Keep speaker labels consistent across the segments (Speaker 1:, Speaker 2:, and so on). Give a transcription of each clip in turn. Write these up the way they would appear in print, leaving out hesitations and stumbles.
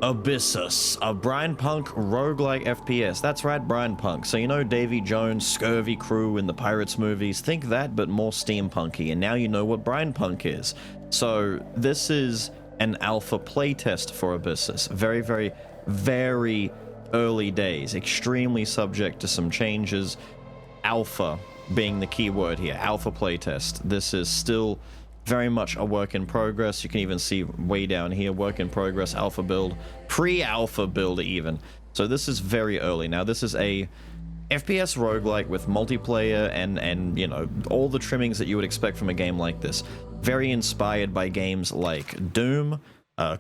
Speaker 1: Abyssus, a Brinepunk roguelike FPS. That's right, Brinepunk. So you know Davy Jones' scurvy crew in the Pirates movies? Think that, but more steampunky, and now you know what Brinepunk is. So this is an alpha playtest for Abyssus. Very, very, very early days. Extremely subject to some changes. Alpha being the key word here. Alpha playtest. This is still very much a work in progress. You can even see way down here, work in progress, alpha build, pre-alpha build even. So this is very early. Now this is a FPS roguelike with multiplayer and you know, all the trimmings that you would expect from a game like this. Very inspired by games like Doom,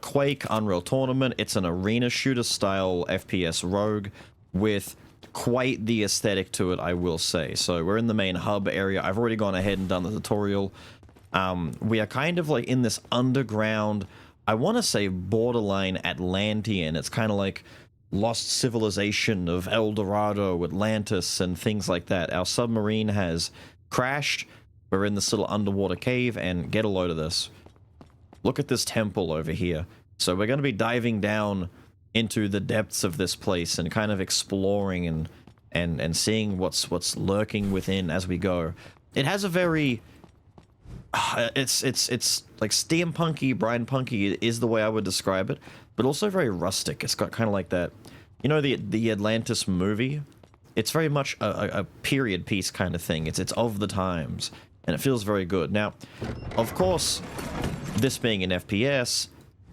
Speaker 1: Quake, Unreal Tournament. It's an arena shooter style FPS rogue with quite the aesthetic to it, I will say. So we're in the main hub area. I've already gone ahead and done the tutorial. We are kind of like in this underground, I want to say borderline Atlantean. It's kind of like lost civilization of El Dorado, Atlantis, and things like that. Our submarine has crashed. We're in this little underwater cave, and get a load of this. Look at this temple over here. So we're going to be diving down into the depths of this place and kind of exploring and seeing what's lurking within as we go. It has a very it's like steampunky, brinepunky is the way I would describe it, but also very rustic. It's got kind of like that, you know, the Atlantis movie. It's very much a period piece kind of thing. It's of the times, and it feels very good. Now, of course, this being an FPS,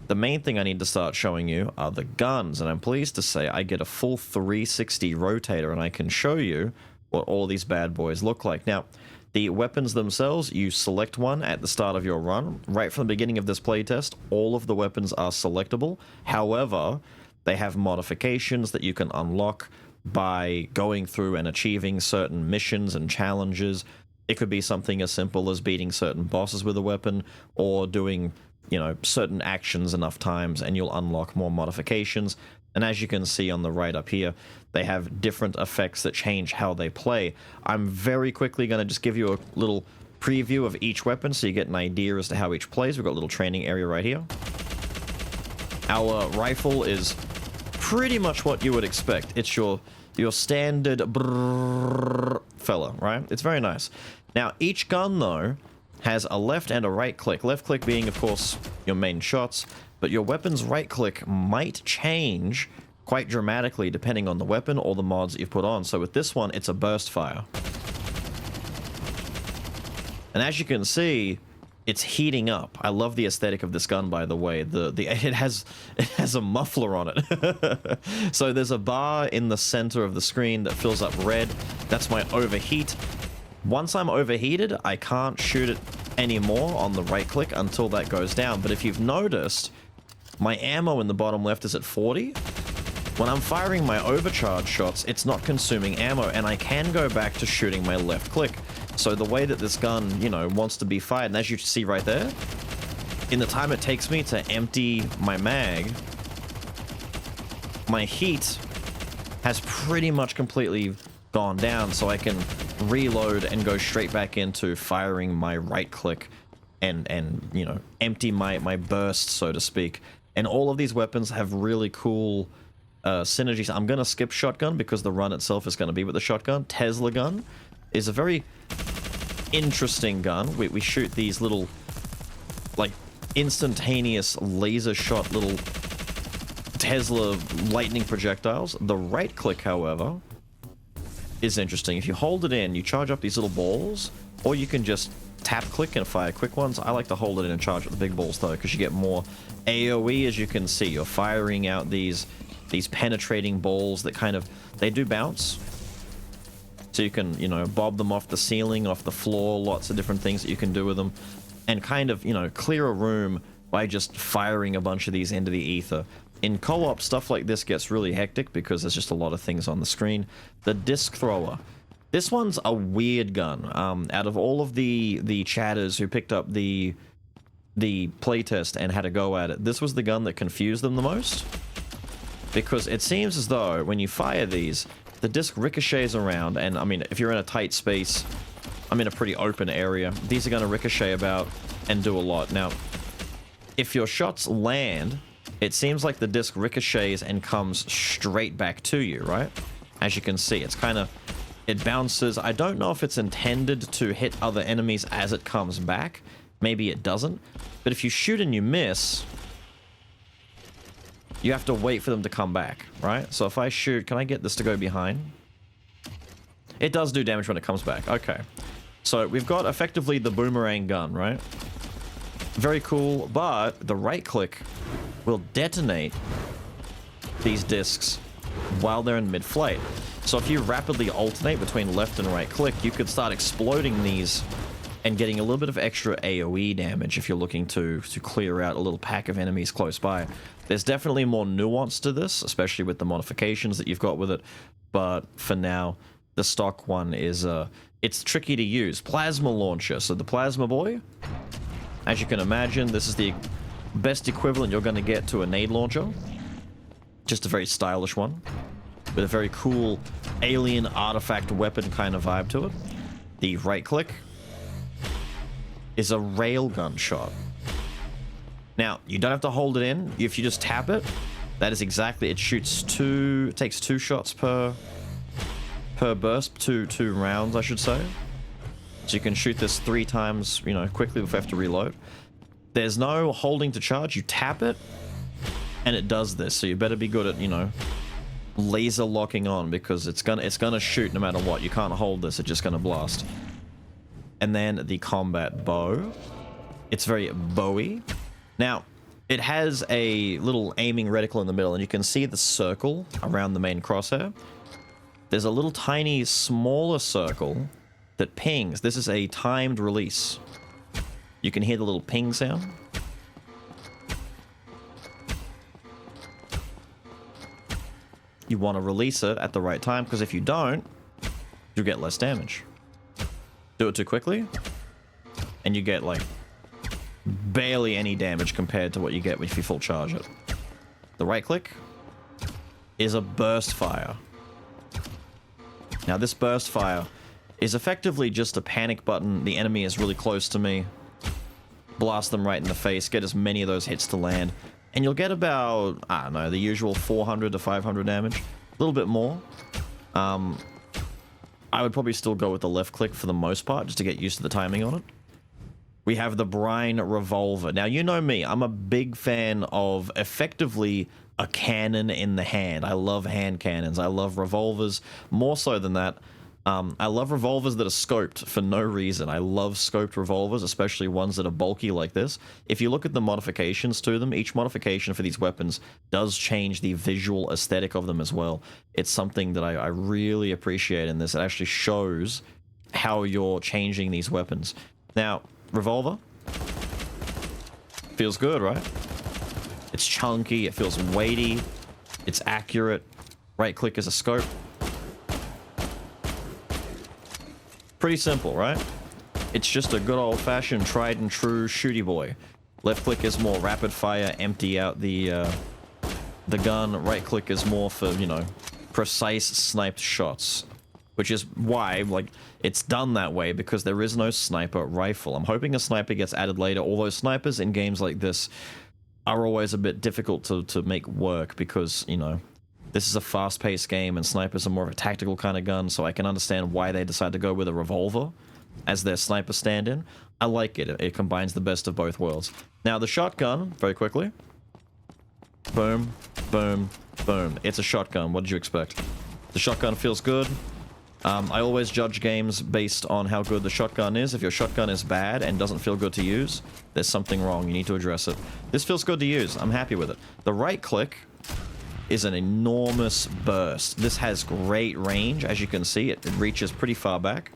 Speaker 1: the main thing I need to start showing you are the guns, and I'm pleased to say I get a full 360 rotator, and I can show you what all these bad boys look like. Now, the weapons themselves, you select one at the start of your run. Right from the beginning of this playtest, all of the weapons are selectable. However, they have modifications that you can unlock by going through and achieving certain missions and challenges. It could be something as simple as beating certain bosses with a weapon, or doing, you know, certain actions enough times and you'll unlock more modifications. And as you can see on the right up here, they have different effects that change how they play. I'm very quickly going to just give you a little preview of each weapon so you get an idea as to how each plays. We've got a little training area right here. Our rifle is pretty much what you would expect. It's your standard fella, right? It's very nice. Now, each gun, though, has a left and a right click. Left click being, of course, your main shots, but your weapon's right click might change quite dramatically depending on the weapon or the mods that you've put on. So with this one, it's a burst fire. And as you can see, it's heating up. I love the aesthetic of this gun, by the way. It has a muffler on it. So there's a bar in the center of the screen that fills up red. That's my overheat. Once I'm overheated, I can't shoot it anymore on the right click until that goes down. But if you've noticed, my ammo in the bottom left is at 40. When I'm firing my overcharge shots, it's not consuming ammo, and I can go back to shooting my left click. So the way that this gun, you know, wants to be fired, and as you see right there, in the time it takes me to empty my mag, my heat has pretty much completely gone down, so I can reload and go straight back into firing my right click and you know, empty my burst, so to speak. And all of these weapons have really cool synergies. I'm gonna skip shotgun because the run itself is gonna be with the shotgun. Tesla gun is a very interesting gun. We shoot these little, like, instantaneous laser shot little Tesla lightning projectiles. The right click, however, is interesting. If you hold it in, you charge up these little balls, or you can just tap click and fire quick ones. I like to hold it in and charge up the big balls though, because you get more AoE. As you can see, you're firing out these penetrating balls that kind of, they do bounce. So you can, you know, bob them off the ceiling, off the floor, lots of different things that you can do with them, and kind of, you know, clear a room by just firing a bunch of these into the ether. In co-op, stuff like this gets really hectic because there's just a lot of things on the screen. The disc thrower. This one's a weird gun. Out of all of the chatters who picked up the playtest and had a go at it, this was the gun that confused them the most. Because it seems as though when you fire these, the disc ricochets around, and I mean, if you're in a tight space, I'm in a pretty open area, these are going to ricochet about and do a lot. Now, if your shots land, it seems like the disc ricochets and comes straight back to you, right? As you can see, it's kind of, it bounces. I don't know if it's intended to hit other enemies as it comes back. Maybe it doesn't. But if you shoot and you miss, you have to wait for them to come back, right? So if I shoot, can I get this to go behind? It does do damage when it comes back. Okay. So we've got effectively the boomerang gun, right? Very cool, but the right click will detonate these discs while they're in mid-flight. So if you rapidly alternate between left and right click, you could start exploding these and getting a little bit of extra AoE damage if you're looking to clear out a little pack of enemies close by. There's definitely more nuance to this, especially with the modifications that you've got with it, but for now, the stock one is, it's tricky to use. Plasma launcher. So the Plasma Boy, as you can imagine, this is the best equivalent you're going to get to a nade launcher. Just a very stylish one, with a very cool alien artifact weapon kind of vibe to it. The right click is a railgun shot. Now, you don't have to hold it in. If you just tap it, that is exactly, it takes 2 shots per burst, two rounds, I should say. So you can shoot this 3 times, you know, quickly before you have to reload. There's no holding to charge. You tap it, and it does this. So you better be good at, you know, laser locking on, because it's gonna shoot no matter what. You can't hold this. It's just gonna blast. And then the combat bow. It's very bowy. Now, it has a little aiming reticle in the middle, and you can see the circle around the main crosshair. There's a little tiny, smaller circle that pings. This is a timed release. You can hear the little ping sound. You want to release it at the right time, because if you don't, you'll get less damage. Do it too quickly, and you get, like, barely any damage compared to what you get if you full charge it. The right click is a burst fire. Now, this burst fire is effectively just a panic button. The enemy is really close to me. Blast them right in the face, get as many of those hits to land, and you'll get about, I don't know, the usual 400 to 500 damage. A little bit more. I would probably still go with the left click for the most part, just to get used to the timing on it. We have the Brine revolver. Now, you know me, I'm a big fan of effectively a cannon in the hand. I love hand cannons. I love revolvers. More so than that, I love revolvers that are scoped for no reason. I love scoped revolvers, especially ones that are bulky like this. If you look at the modifications to them, each modification for these weapons does change the visual aesthetic of them as well. It's something that I really appreciate in this. It actually shows how you're changing these weapons. Now, revolver feels good, right? It's chunky, it feels weighty, it's accurate. Right click is a scope. Pretty simple, right? It's just a good old-fashioned tried and true shooty boy. Left click is more rapid fire, empty out the gun. Right click is more for, you know, precise sniped shots. Which is why, like, it's done that way, because there is no sniper rifle. I'm hoping a sniper gets added later, although snipers in games like this are always a bit difficult to make work, because, you know, this is a fast-paced game, and snipers are more of a tactical kind of gun, so I can understand why they decide to go with a revolver as their sniper stand-in. I like it. It combines the best of both worlds. Now, the shotgun, very quickly. Boom, boom, boom. It's a shotgun. What did you expect? The shotgun feels good. I always judge games based on how good the shotgun is. If your shotgun is bad and doesn't feel good to use, there's something wrong. You need to address it. This feels good to use. I'm happy with it. The right click is an enormous burst. This has great range. As you can see, it reaches pretty far back.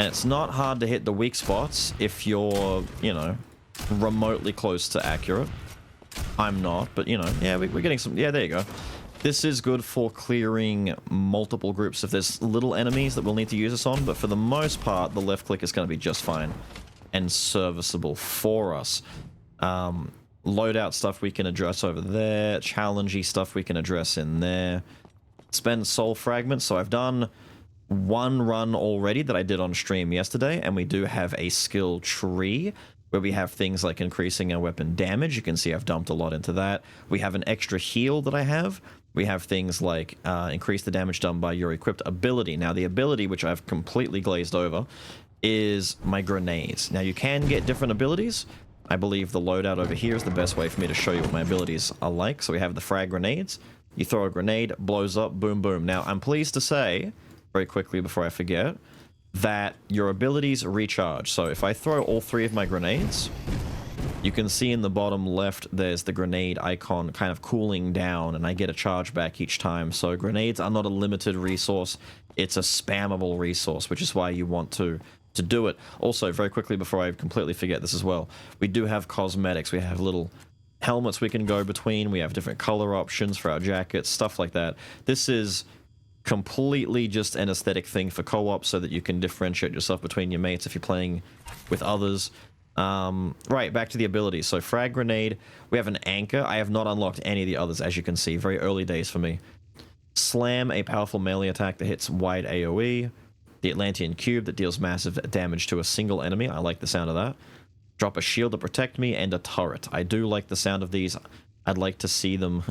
Speaker 1: And it's not hard to hit the weak spots if you're, you know, remotely close to accurate. I'm not, but, you know, yeah, we're getting some... Yeah, there you go. This is good for clearing multiple groups if there's little enemies that we'll need to use this on, but for the most part, the left click is going to be just fine and serviceable for us. Loadout stuff we can address over there. Challengey stuff we can address in there. Spend soul fragments. So I've done one run already that I did on stream yesterday, and we do have a skill tree. where we have things like increasing our weapon damage. You can see I've dumped a lot into that. We have an extra heal that I have. We have things like increase the damage done by your equipped ability. Now, the ability, which I've completely glazed over, is my grenades. Now, you can get different abilities. I believe the loadout over here is the best way for me to show you what my abilities are like. So we have the frag grenades. You throw a grenade, blows up, boom, boom. Now, I'm pleased to say, very quickly before I forget, that your abilities recharge. So if I throw all 3 of my grenades, you can see in the bottom left there's the grenade icon kind of cooling down, and I get a charge back each time. So grenades are not a limited resource, it's a spammable resource, which is why you want to do it. Also, very quickly before I completely forget this as well, we do have cosmetics. We have little helmets we can go between, we have different color options for our jackets, stuff like that. This is completely just an aesthetic thing for co-op so that you can differentiate yourself between your mates if you're playing with others. Right, back to the abilities. So frag grenade, we have an anchor. I have not unlocked any of the others, as you can see. Very early days for me. Slam, a powerful melee attack that hits wide AoE. The Atlantean cube that deals massive damage to a single enemy. I like the sound of that. Drop a shield to protect me, and a turret. I do like the sound of these. I'd like to see them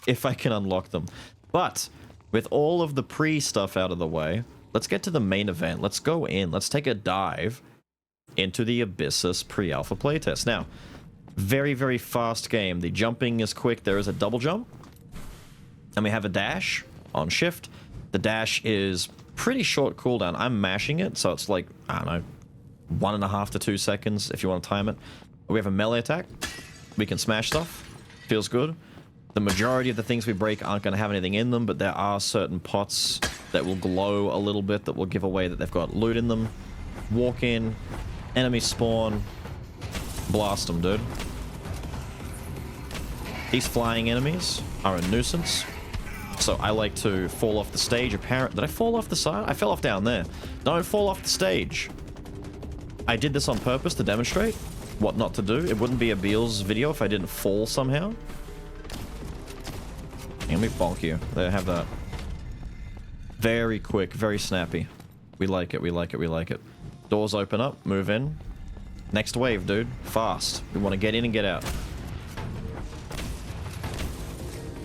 Speaker 1: if I can unlock them. But with all of the pre-stuff out of the way, let's get to the main event. Let's go in. Let's take a dive into the Abyssus pre-alpha playtest. Now, very, very fast game. The jumping is quick. There is a double jump. And we have a dash on shift. The dash is pretty short cooldown. I'm mashing it, so it's like, I don't know, 1.5 to 2 seconds if you want to time it. We have a melee attack. We can smash stuff. Feels good. The majority of the things we break aren't going to have anything in them, but there are certain pots that will glow a little bit that will give away that they've got loot in them. Walk in, enemies spawn, blast them, dude. These flying enemies are a nuisance, so I like to fall off the stage. Did I fall off the side? I fell off down there. Don't fall off the stage. I did this on purpose to demonstrate what not to do. It wouldn't be a Beelz video if I didn't fall somehow. Let me bonk you. There, have that. Very quick, very snappy. We like it, we like it, we like it. Doors open up, move in. Next wave, dude. Fast. We want to get in and get out.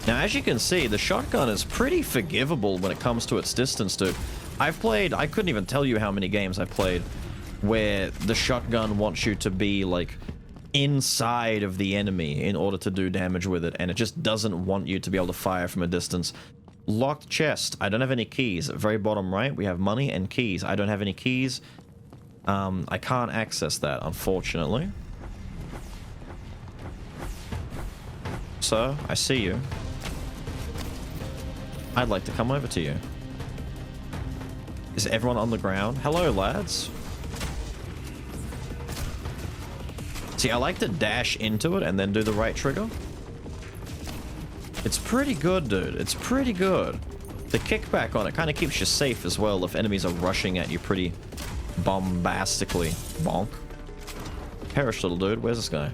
Speaker 1: Now, as you can see, the shotgun is pretty forgivable when it comes to its distance, dude. I couldn't even tell you how many games I've played where the shotgun wants you to be, like, inside of the enemy in order to do damage with it, and it just doesn't want you to be able to fire from a distance. Locked chest. I don't have any keys. At very bottom right, we have money and keys. I don't have any keys. I can't access that, unfortunately. Sir, I see you. I'd like to come over to you. Is everyone on the ground? Hello, lads. See, I like to dash into it and then do the right trigger. It's pretty good, dude. It's pretty good. The kickback on it kind of keeps you safe as well if enemies are rushing at you pretty bombastically. Bonk. Perish, little dude. Where's this guy?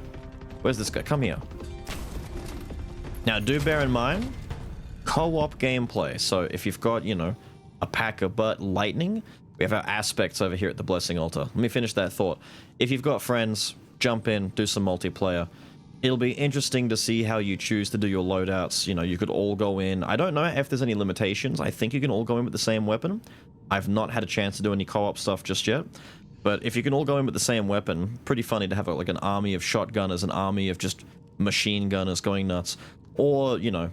Speaker 1: Where's this guy? Come here. Now, do bear in mind, co-op gameplay. So if you've got, you know, a pack of butt lightning, we have our aspects over here at the Blessing Altar. Let me finish that thought. If you've got friends, jump in, do some multiplayer. It'll be interesting to see how you choose to do your loadouts. You know, you could all go in. I don't know if there's any limitations. I think you can all go in with the same weapon. I've not had a chance to do any co-op stuff just yet. But if you can all go in with the same weapon, pretty funny to have like an army of shotgunners, an army of just machine gunners going nuts. Or, you know,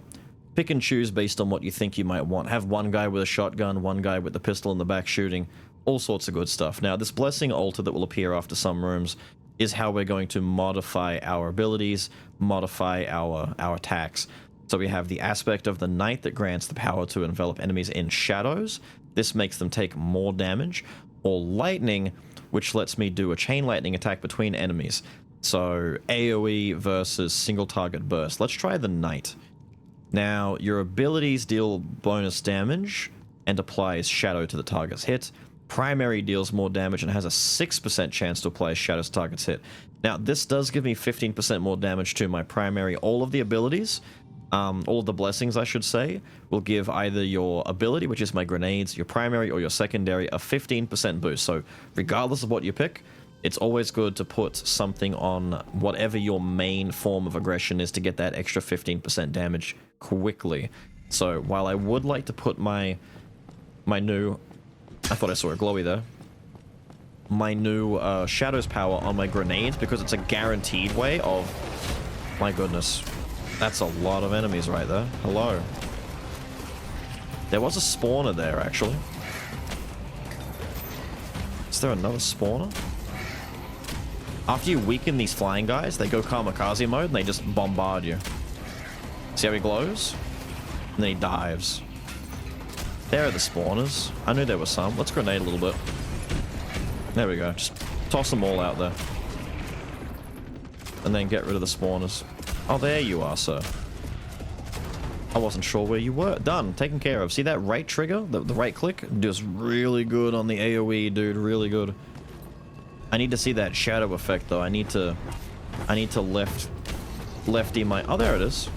Speaker 1: pick and choose based on what you think you might want. Have one guy with a shotgun, one guy with the pistol in the back shooting. All sorts of good stuff. Now, this Blessing Altar that will appear after some rooms is how we're going to modify our abilities, modify our attacks. So we have the aspect of the night that grants the power to envelop enemies in shadows. This makes them take more damage. Or lightning, which lets me do a chain lightning attack between enemies. So AoE versus single target burst. Let's try the night. Now, your abilities deal bonus damage and applies shadow to the target's hit. Primary deals more damage and has a 6% chance to apply a shadow to target's hit. Now, this does give me 15% more damage to my primary. All of the abilities, all of the blessings, I should say, will give either your ability, which is my grenades, your primary, or your secondary, a 15% boost. So, regardless of what you pick, it's always good to put something on whatever your main form of aggression is to get that extra 15% damage quickly. So while I would like to put my new, I thought I saw a glowy there, my new Shadow's power on my grenades, because it's a guaranteed way of, my goodness, that's a lot of enemies right there. Hello. There was a spawner there, actually. Is there another spawner? After you weaken these flying guys, they go kamikaze mode and they just bombard you. See how he glows? And then he dives. There are the spawners. I knew there were some. Let's grenade a little bit. There we go. Just toss them all out there. And then get rid of the spawners. Oh, there you are, sir. I wasn't sure where you were. Done. Taken care of. See that right trigger? The right click? Just really good on the AoE, dude. Really good. I need to see that shadow effect, though. I need to lefty my... Oh, there it is.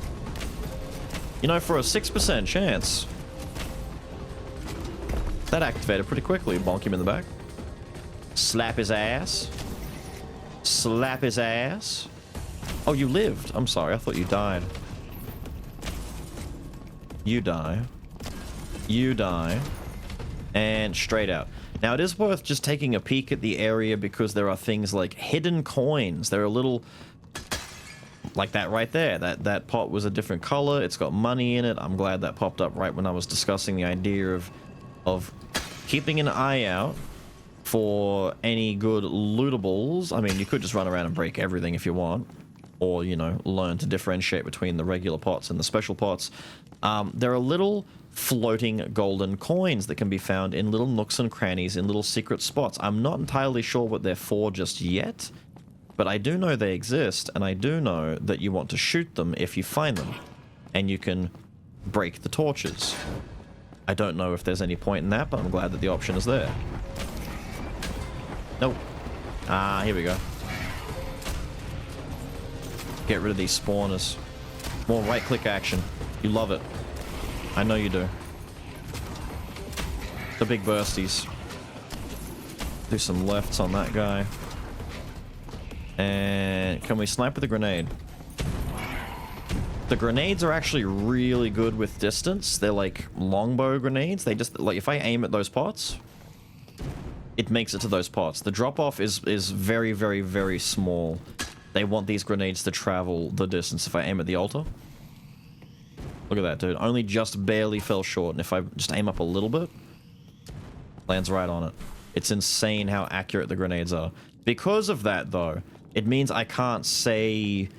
Speaker 1: You know, for a 6% chance. That activated pretty quickly. Bonk him in the back. Slap his ass. Slap his ass. Oh, you lived. I'm sorry. I thought you died. You die. You die. And straight out. Now, it is worth just taking a peek at the area because there are things like hidden coins. There are little... like that right there. That pot was a different color. It's got money in it. I'm glad that popped up right when I was discussing the idea of keeping an eye out for any good lootables. I mean, you could just run around and break everything if you want. Or, you know, learn to differentiate between the regular pots and the special pots. There are little floating golden coins that can be found in little nooks and crannies in little secret spots. I'm not entirely sure what they're for just yet, but I do know they exist, and I do know that you want to shoot them if you find them, and you can break the torches. I don't know if there's any point in that, but I'm glad that the option is there. Nope. Ah, here we go. Get rid of these spawners. More right-click action. You love it. I know you do. The big bursties. Do some lefts on that guy. And can we snipe with a grenade? The grenades are actually really good with distance. They're like longbow grenades. They just, like, if I aim at those pots, it makes it to those pots. The drop-off is very, very, very small. They want these grenades to travel the distance. If I aim at the altar, look at that, dude. Only just barely fell short. And if I just aim up a little bit, lands right on it. It's insane how accurate the grenades are. Because of that, though, it means I can't say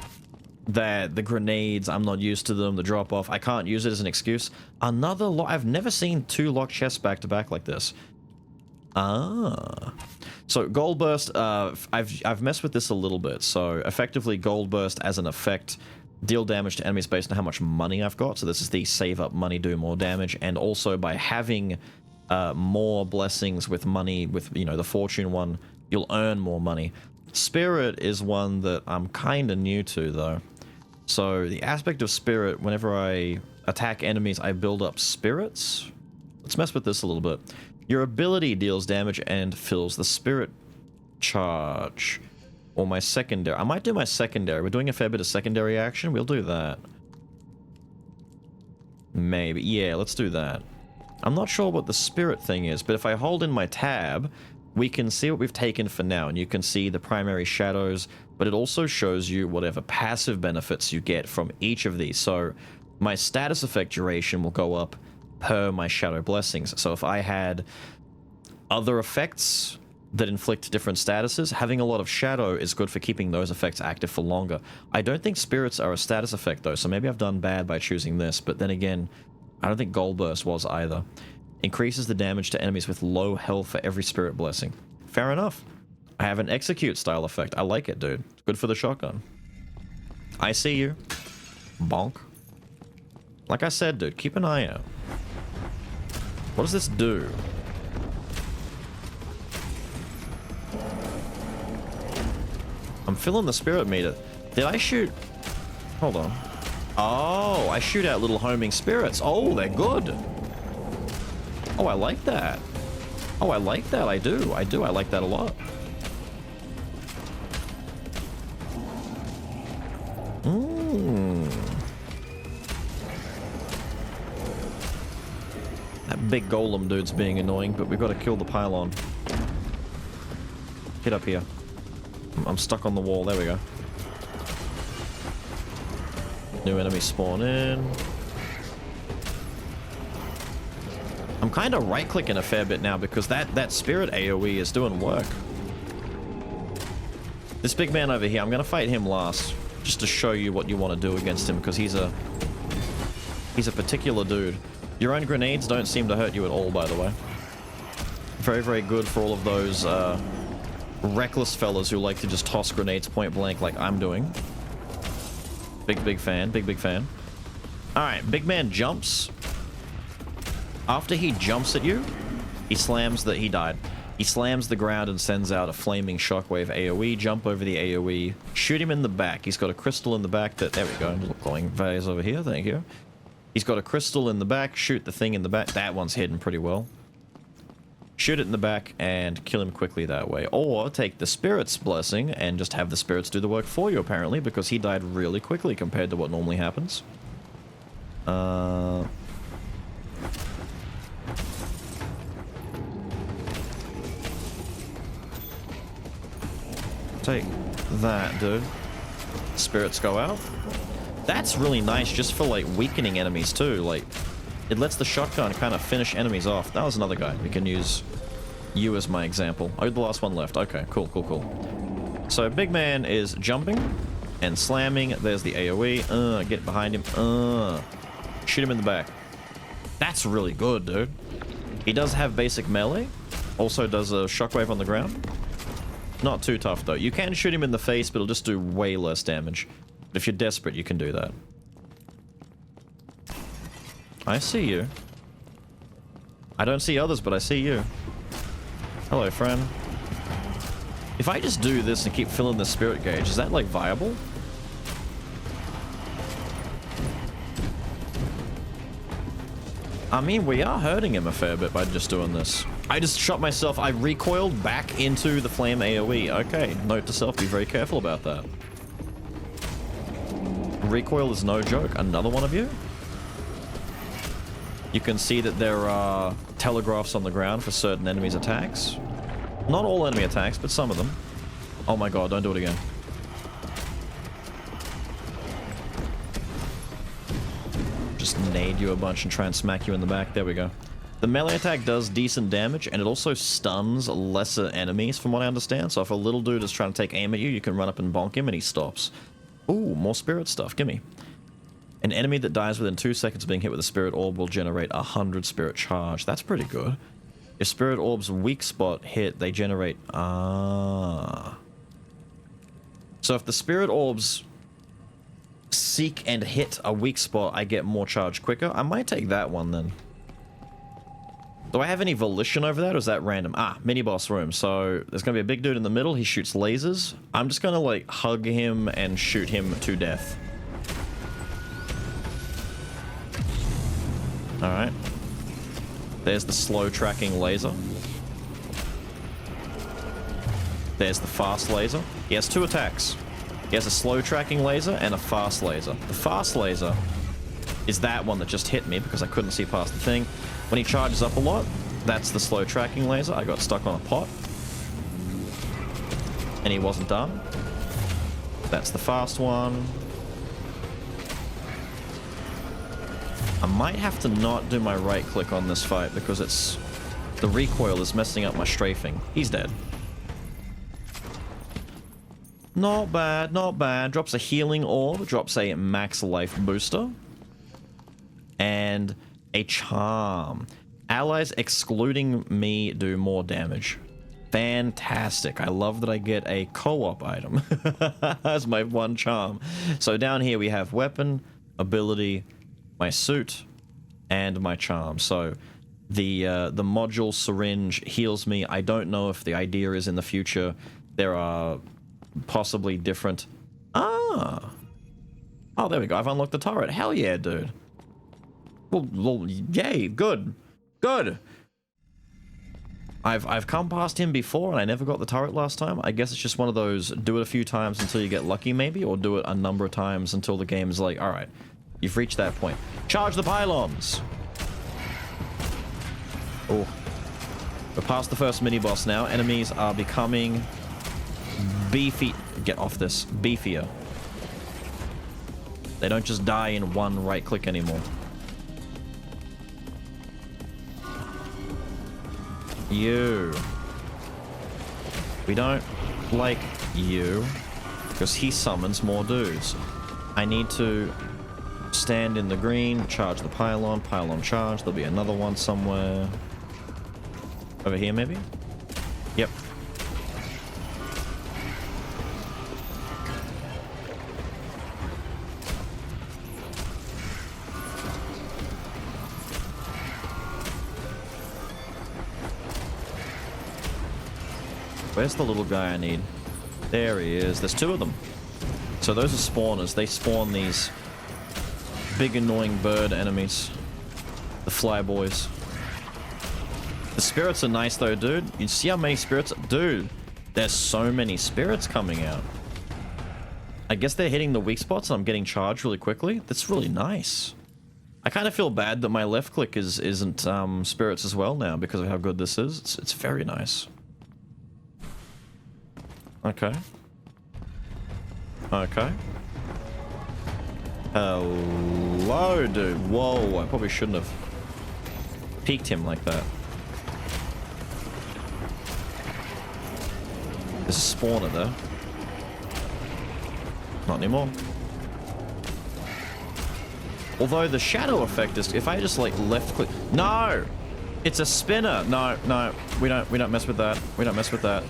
Speaker 1: that the grenades, I'm not used to them, the drop-off, I can't use it as an excuse. Another lock... I've never seen two locked chests back-to-back like this. Ah. So, Gold Burst, I've messed with this a little bit. So, effectively, Gold Burst as an effect, deal damage to enemies based on how much money I've got. So, this is the save up money, do more damage. And also, by having more blessings with money, with, you know, the Fortune one, you'll earn more money. Spirit is one that I'm kind of new to, though. So, the aspect of Spirit, whenever I attack enemies, I build up spirits. Let's mess with this a little bit. Your ability deals damage and fills the spirit charge. Or my secondary. I might do my secondary. We're doing a fair bit of secondary action. We'll do that. Maybe. Yeah, let's do that. I'm not sure what the spirit thing is, but if I hold in my tab, we can see what we've taken for now. And you can see the primary shadows, but it also shows you whatever passive benefits you get from each of these. So my status effect duration will go up per my shadow blessings. So if I had other effects that inflict different statuses, having a lot of shadow is good for keeping those effects active for longer. I don't think spirits are a status effect though, so maybe I've done bad by choosing this, but then again, I don't think Gold Burst was either. Increases the damage to enemies with low health for every spirit blessing. Fair enough. I have an execute style effect. I like it, dude. It's good for the shotgun. I see you. Bonk. Like I said, dude, keep an eye out. What does this do? I'm filling the spirit meter. Did I shoot? Hold on. Oh, I shoot out little homing spirits. Oh, they're good. Oh, I like that. Oh, I like that. I do. I like that a lot. Mmm. That big golem dude's being annoying, but we've got to kill the pylon. Get up here. I'm stuck on the wall. There we go. New enemy spawn in. I'm kind of right-clicking a fair bit now because that spirit AoE is doing work. This big man over here, I'm going to fight him last, just to show you what you want to do against him, because he's a particular dude. Your own grenades don't seem to hurt you at all, by the way. Very, very good for all of those reckless fellas who like to just toss grenades point blank like I'm doing. Big fan. Big fan. Alright, big man jumps. After he jumps at you, he slams the... He died. He slams the ground and sends out a flaming shockwave AoE. Jump over the AoE. Shoot him in the back. He's got a crystal in the back that... There we go. Little glowing vase over here. Thank you. He's got a crystal in the back. Shoot the thing in the back. That one's hidden pretty well. Shoot it in the back and kill him quickly that way. Or take the Spirit's Blessing and just have the Spirits do the work for you, apparently, because he died really quickly compared to what normally happens. Take that, dude. Spirits go out. That's really nice just for, like, weakening enemies, too. Like, it lets the shotgun kind of finish enemies off. That was another guy. We can use you as my example. Oh, the last one left. Okay, cool. So, big man is jumping and slamming. There's the AoE. Get behind him. Shoot him in the back. That's really good, dude. He does have basic melee. Also does a shockwave on the ground. Not too tough, though. You can shoot him in the face, but it'll just do way less damage. If you're desperate, you can do that. I see you. I don't see others, but I see you. Hello, friend. If I just do this and keep filling the spirit gauge, is that, like, viable? I mean, we are hurting him a fair bit by just doing this. I just shot myself. I recoiled back into the flame AoE. Okay, note to self, be very careful about that. Recoil is no joke. Another one of you? You can see that there are telegraphs on the ground for certain enemies' attacks. Not all enemy attacks, but some of them. Oh my god, don't do it again. Just nade you a bunch and try and smack you in the back. There we go. The melee attack does decent damage, and it also stuns lesser enemies, from what I understand. So if a little dude is trying to take aim at you, you can run up and bonk him, and he stops. Ooh, more spirit stuff. Gimme. An enemy that dies within 2 seconds of being hit with a spirit orb will generate 100 spirit charge. That's pretty good. If spirit orb's weak spot hit, they generate... So if the spirit orbs seek and hit a weak spot, I get more charge quicker. I might take that one then. Do I have any volition over that, or is that random? Mini boss room. So there's gonna be a big dude in the middle. He shoots lasers. I'm just gonna, like, hug him and shoot him to death. Alright. There's the slow tracking laser. There's the fast laser. He has 2 attacks. He has a slow tracking laser and a fast laser. The fast laser is that one that just hit me because I couldn't see past the thing. When he charges up a lot, that's the slow tracking laser. I got stuck on a pot. And he wasn't done. That's the fast one. I might have to not do my right click on this fight because it's... the recoil is messing up my strafing. He's dead. Not bad, not bad. Drops a healing orb, drops a max life booster. And a charm. Allies excluding me do more damage. Fantastic. I love that I get a co-op item as my one charm. So down here we have weapon, ability, my suit, and my charm. So the module syringe heals me. I don't know if the idea is in the future there are possibly different... Oh, there we go. I've unlocked the turret. Hell yeah, dude. Well, yay. Good. I've come past him before and I never got the turret last time. I guess it's just one of those, do it a few times until you get lucky maybe, or do it a number of times until the game's like, alright, you've reached that point. Charge the pylons! Oh. We're past the first mini-boss now. Enemies are becoming beefy. Get off this. Beefier. They don't just die in one right click anymore. You. We don't like you because he summons more dudes. I need to stand in the green, charge the pylon, pylon charge. There'll be another one somewhere. Over here, maybe? Yep. Where's the little guy I need? There he is. There's two of them. So those are spawners. They spawn these big annoying bird enemies. The fly boys. The spirits are nice though, dude. You see how many spirits? Dude, there's so many spirits coming out. I guess they're hitting the weak spots and I'm getting charged really quickly. That's really nice. I kind of feel bad that my left click isn't spirits as well now because of how good this is. It's very nice. Okay. Okay. Hello, dude. Whoa, I probably shouldn't have peeked him like that. There's a spawner there. Not anymore. Although the shadow effect is, if I just like left click, no, it's a spinner. No, no, we don't mess with that. We don't mess with that.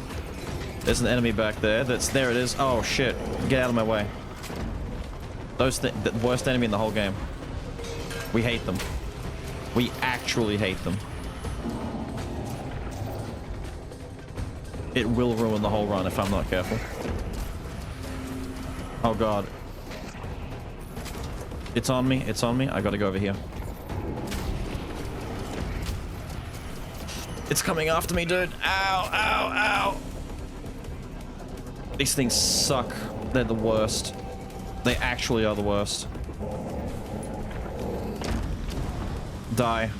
Speaker 1: There's an enemy back there. There it is. Oh shit! Get out of my way. The worst enemy in the whole game. We hate them. We actually hate them. It will ruin the whole run if I'm not careful. Oh god. It's on me. It's on me. I gotta go over here. It's coming after me, dude. Ow, ow, ow. These things suck. They're the worst. They actually are the worst. Die.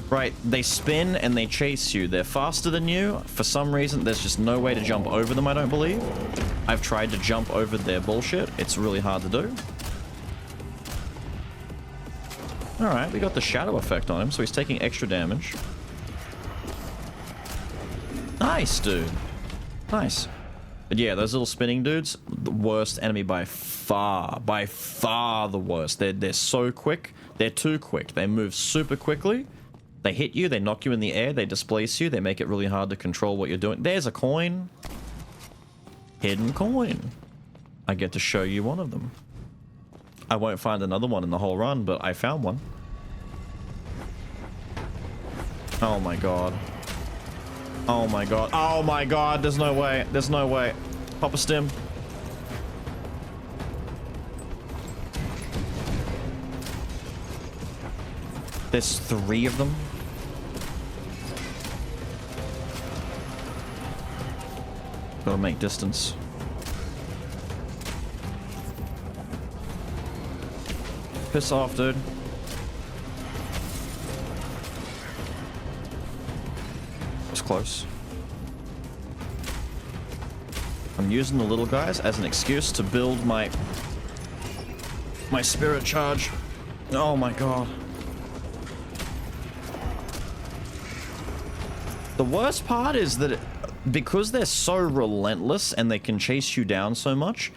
Speaker 1: Right, they spin and they chase you. They're faster than you. For some reason, there's just no way to jump over them, I don't believe. I've tried to jump over their bullshit. It's really hard to do. Alright, we got the shadow effect on him, so he's taking extra damage. Nice, dude. Nice. But yeah, those little spinning dudes, the worst enemy by far the worst. They're so quick. They're too quick. They move super quickly. They hit you, they knock you in the air, they displace you, they make it really hard to control what you're doing. There's a coin. Hidden coin. I get to show you one of them. I won't find another one in the whole run, but I found one. Oh my god. Oh my god. Oh my god, there's no way. There's no way. Pop a stim. There's 3 of them. Gotta make distance. Piss off, dude. It's close. I'm using the little guys as an excuse to build my spirit charge. Oh my god. The worst part is that because they're so relentless and they can chase you down so much,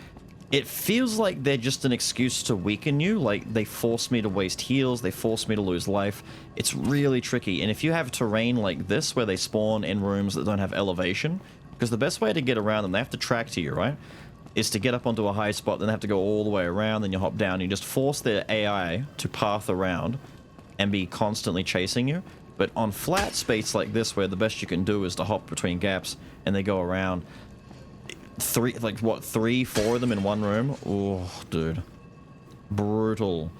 Speaker 1: it feels like they're just an excuse to weaken you. Like, they force me to waste heals, they force me to lose life. It's really tricky. And if you have terrain like this, where they spawn in rooms that don't have elevation, because the best way to get around them, they have to track to you, right? Is to get up onto a high spot, then they have to go all the way around, then you hop down, and you just force their AI to path around and be constantly chasing you. But on flat space like this, where the best you can do is to hop between gaps and they go around, 3, 4 of them in one room? Oh, dude. Brutal.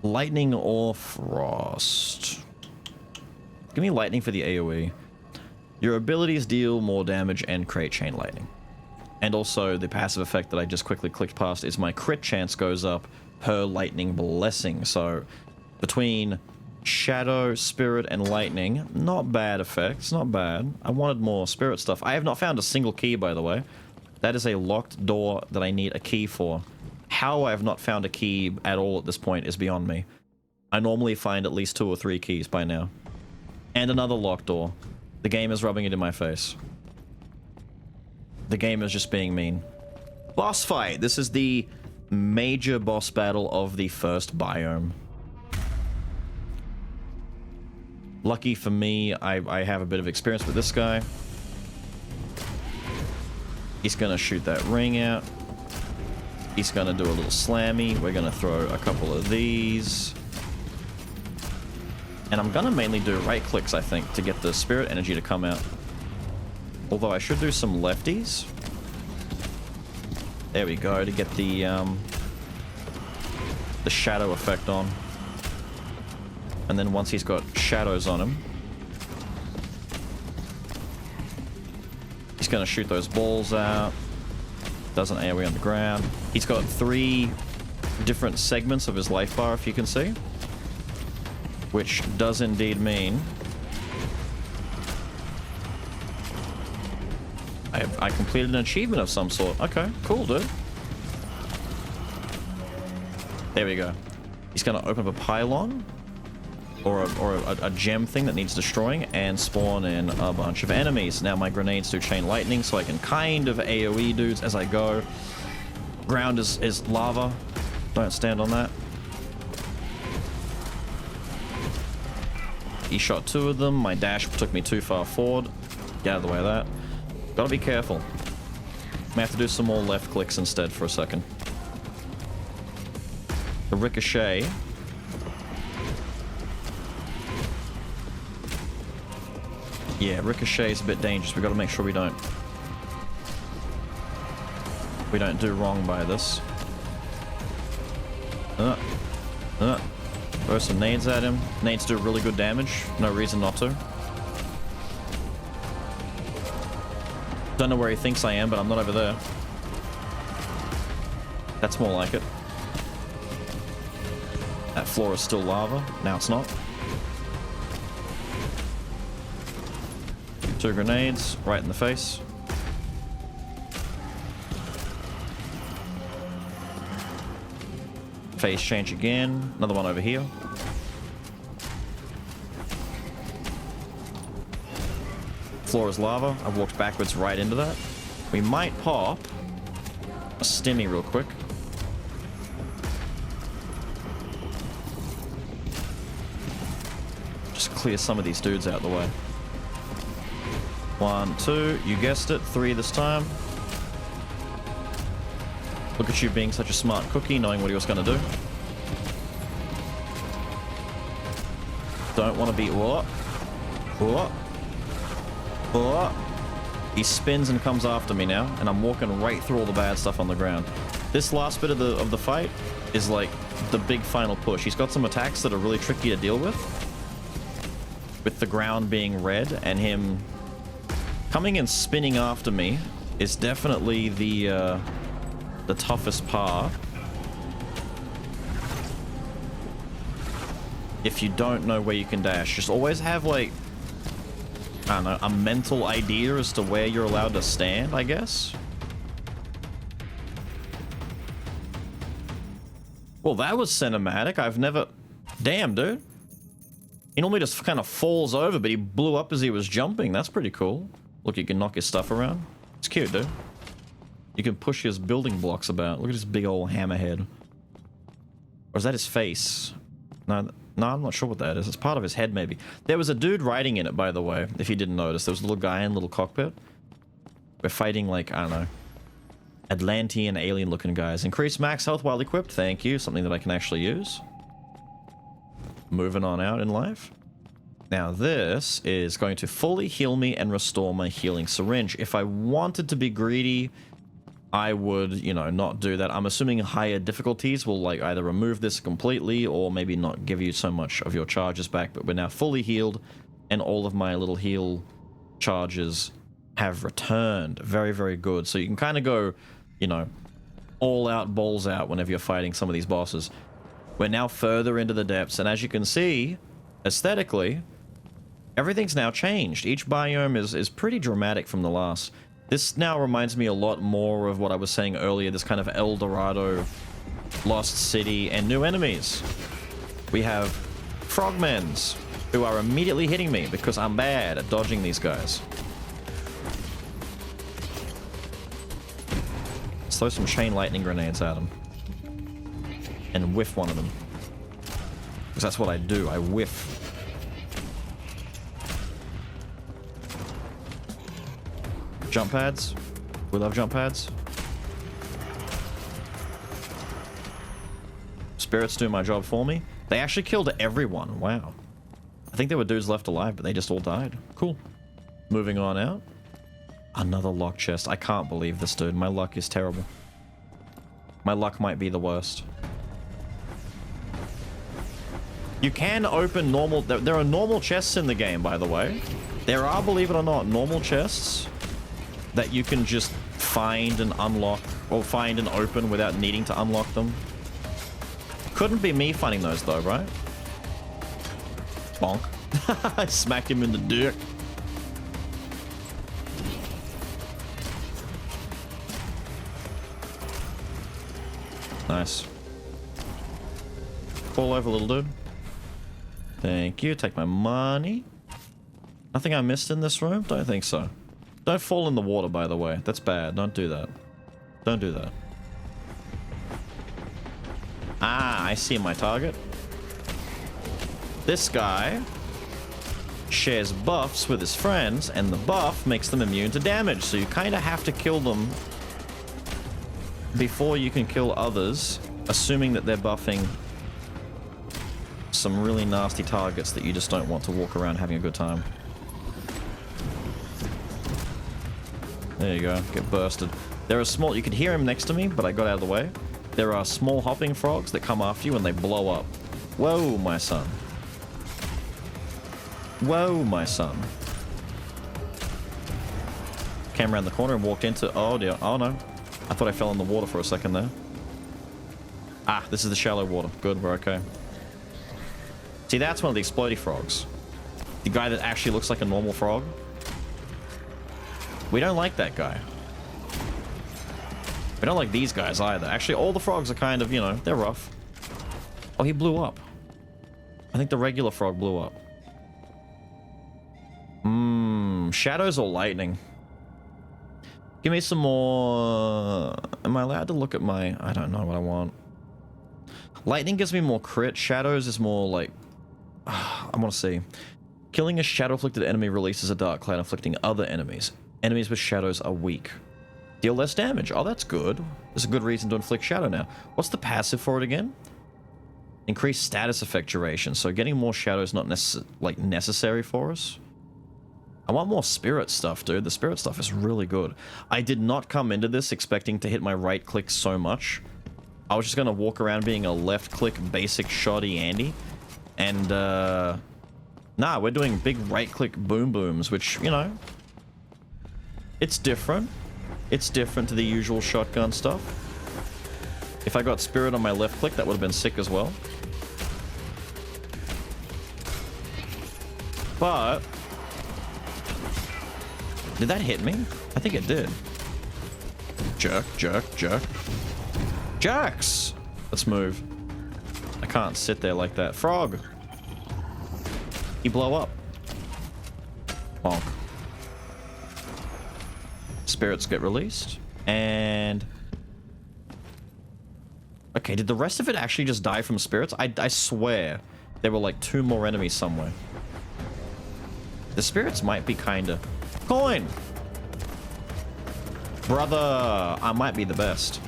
Speaker 1: Lightning or frost? Give me lightning for the AoE. Your abilities deal more damage and create chain lightning. And also, the passive effect that I just quickly clicked past is my crit chance goes up per lightning blessing. So, between shadow, spirit, and lightning, not bad effects, not bad. I wanted more spirit stuff. I have not found a single key, by the way. That is a locked door that I need a key for. How I have not found a key at all at this point is beyond me. I normally find at least 2 or 3 keys by now. And another locked door. The game is rubbing it in my face. The game is just being mean. Boss fight! This is the major boss battle of the first biome. Lucky for me, I have a bit of experience with this guy. He's gonna shoot that ring out. He's gonna do a little slammy. We're gonna throw a couple of these. And I'm gonna mainly do right clicks, I think, to get the spirit energy to come out. Although I should do some lefties. There we go, to get the shadow effect on. And then once he's got shadows on him, he's gonna shoot those balls out. Does an AoE on the ground. He's got 3 different segments of his life bar, if you can see. Which does indeed mean I completed an achievement of some sort. Okay, cool, dude. There we go. He's gonna open up a pylon or a gem thing that needs destroying and spawn in a bunch of enemies. Now my grenades do chain lightning, so I can kind of AoE dudes as I go. Ground is lava. Don't stand on that. He shot 2 of them. My dash took me too far forward. Get out of the way of that. Gotta be careful. May have to do some more left clicks instead for a second. The ricochet. Yeah, ricochet is a bit dangerous. We gotta make sure we don't do wrong by this. Throw some nades at him. Nades do really good damage. No reason not to. Don't know where he thinks I am, but I'm not over there. That's more like it. That floor is still lava. Now it's not. 2 grenades right in the face. Phase change again. Another one over here. Floor is lava. I walked backwards right into that. We might pop a stimmy real quick. Just clear some of these dudes out of the way. 1, 2, you guessed it, 3 this time. Look at you being such a smart cookie, knowing what he was going to do. Don't want to be... What? What? What? He spins and comes after me now, and I'm walking right through all the bad stuff on the ground. This last bit of the fight is like the big final push. He's got some attacks that are really tricky to deal with the ground being red, and him coming and spinning after me is definitely the toughest part. If you don't know where you can dash, just always have, like, I don't know, a mental idea as to where you're allowed to stand, I guess. Well, that was cinematic. I've never... Damn, dude. He normally just kind of falls over, but he blew up as he was jumping. That's pretty cool. Look, you can knock his stuff around. It's cute, dude. You can push his building blocks about. Look at his big old hammerhead. Or is that his face? No, I'm not sure what that is. It's part of his head, maybe. There was a dude riding in it, by the way, if you didn't notice. There was a little guy in a little cockpit. We're fighting, like, I don't know, Atlantean alien-looking guys. Increase max health while equipped. Thank you. Something that I can actually use. Moving on out in life. Now, this is going to fully heal me and restore my healing syringe. If I wanted to be greedy, I would, you know, not do that. I'm assuming higher difficulties will, like, either remove this completely or maybe not give you so much of your charges back, but we're now fully healed, and all of my little heal charges have returned. Very, very good. So you can kind of go, you know, all out, balls out whenever you're fighting some of these bosses. We're now further into the depths, and as you can see, aesthetically, everything's now changed. Each biome is pretty dramatic from the last. This now reminds me a lot more of what I was saying earlier, this kind of El Dorado, Lost City, and new enemies. We have frogmens, who are immediately hitting me because I'm bad at dodging these guys. Let's throw some chain lightning grenades at them. And whiff one of them. Because that's what I do, I whiff. Jump pads. We love jump pads. Spirits do my job for me. They actually killed everyone. Wow. I think there were dudes left alive, but they just all died. Cool. Moving on out. Another lock chest. I can't believe this, dude. My luck is terrible. My luck might be the worst. You can open normal... There are normal chests in the game, by the way. There are, believe it or not, normal chests that you can just find and unlock, or find and open without needing to unlock them. Couldn't be me finding those though, right? Bonk. I smack him in the dick. Nice. Fall over, little dude. Thank you. Take my money. Nothing I missed in this room? Don't think so. Don't fall in the water, by the way. That's bad. Don't do that. Don't do that. Ah, I see my target. This guy shares buffs with his friends, and the buff makes them immune to damage. So you kind of have to kill them before you can kill others, assuming that they're buffing some really nasty targets that you just don't want to walk around having a good time. There you go, get bursted. There are small, you could hear him next to me, but I got out of the way. There are small hopping frogs that come after you and they blow up. Whoa, my son. Whoa, my son. Came around the corner and walked into, oh dear, oh no. I thought I fell in the water for a second there. Ah, this is the shallow water. Good, we're okay. See, that's one of the explodey frogs. The guy that actually looks like a normal frog. We don't like that guy. We don't like these guys either. Actually, all the frogs are kind of, you know, they're rough. Oh, he blew up. I think the regular frog blew up. Shadows or lightning? Give me some more... Am I allowed to look at my... I don't know what I want. Lightning gives me more crit. Shadows is more like... I want to see. Killing a shadow-afflicted enemy releases a dark cloud afflicting other enemies. Enemies with shadows are weak. Deal less damage. Oh, that's good. There's a good reason to inflict shadow now. What's the passive for it again? Increased status effect duration. So getting more shadow is not necessary for us. I want more spirit stuff, dude. The spirit stuff is really good. I did not come into this expecting to hit my right click so much. I was just going to walk around being a left click basic shoddy Andy. And, nah, we're doing big right click boom booms, which, you know, it's different. It's different to the usual shotgun stuff. If I got spirit on my left click, that would have been sick as well. But... did that hit me? I think it did. Jerk, jerk, jerk. Jerks! Let's move. I can't sit there like that. Frog! You blow up. Bonk. Spirits get released. And... okay, did the rest of it actually just die from spirits? I swear there were like 2 more enemies somewhere. The spirits might be kinda... coin! Brother, I might be the best.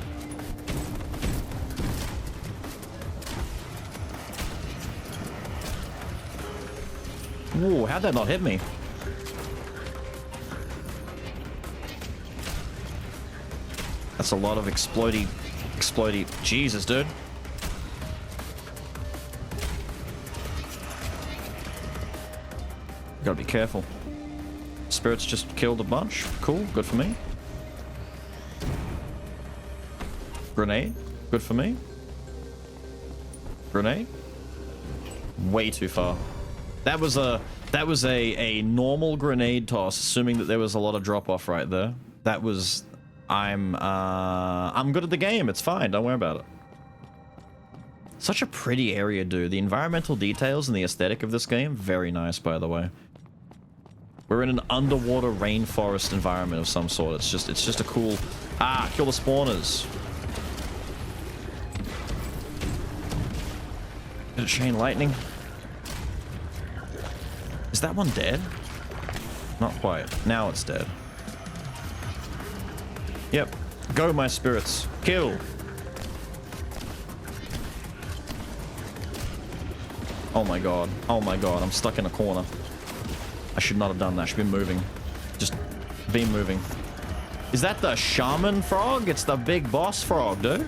Speaker 1: Ooh, how'd that not hit me? That's a lot of explodey... Jesus, dude. Gotta be careful. Spirits just killed a bunch. Cool, good for me. Grenade, good for me. Grenade. Way too far. That was a normal grenade toss, assuming that there was a lot of drop off right there. That was I'm good at the game. It's fine. Don't worry about it. Such a pretty area, dude. The environmental details and the aesthetic of this game, very nice, by the way. We're in an underwater rainforest environment of some sort. It's just a cool... Ah, kill the spawners. Did it chain lightning? Is that one dead? Not quite. Now it's dead. Yep. Go, my spirits. Kill. Oh my god. Oh my god. I'm stuck in a corner. I should not have done that. I should be moving. Just be moving. Is that the shaman frog? It's the big boss frog, dude.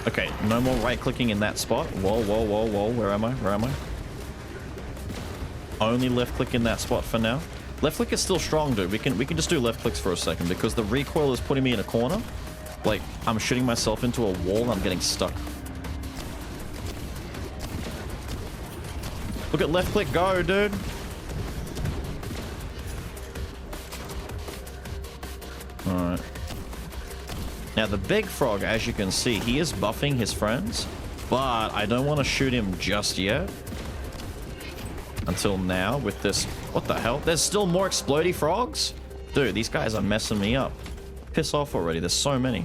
Speaker 1: Okay, no more right-clicking in that spot. Whoa, whoa, whoa, whoa. Where am I? Where am I? Only left-click in that spot for now. Left-click is still strong, dude. We can just do left-clicks for a second because the recoil is putting me in a corner. Like, I'm shooting myself into a wall and I'm getting stuck. Look at left-click go, dude. Alright. Now, the big frog, as you can see, he is buffing his friends, but I don't want to shoot him just yet. Until now, with this... What the hell? There's still more explodey frogs? Dude, these guys are messing me up. Piss off already. There's so many.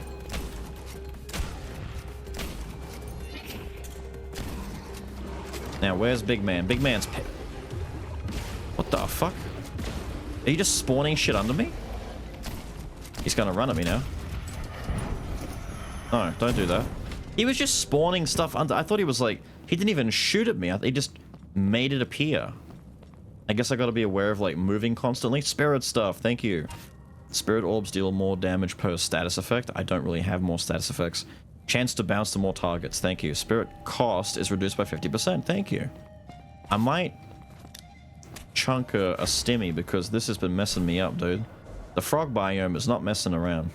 Speaker 1: Now, where's Big Man? Big Man's... What the fuck? Are you just spawning shit under me? He's gonna run at me now. No, don't do that. He was just spawning stuff under... I thought he was like... He didn't even shoot at me. He just made it appear. I guess I gotta be aware of, like, moving constantly. Spirit stuff, thank you. Spirit orbs deal more damage per status effect. I don't really have more status effects. Chance to bounce to more targets, thank you. Spirit cost is reduced by 50%, thank you. I might chunk a stimmy because this has been messing me up, dude. The frog biome is not messing around.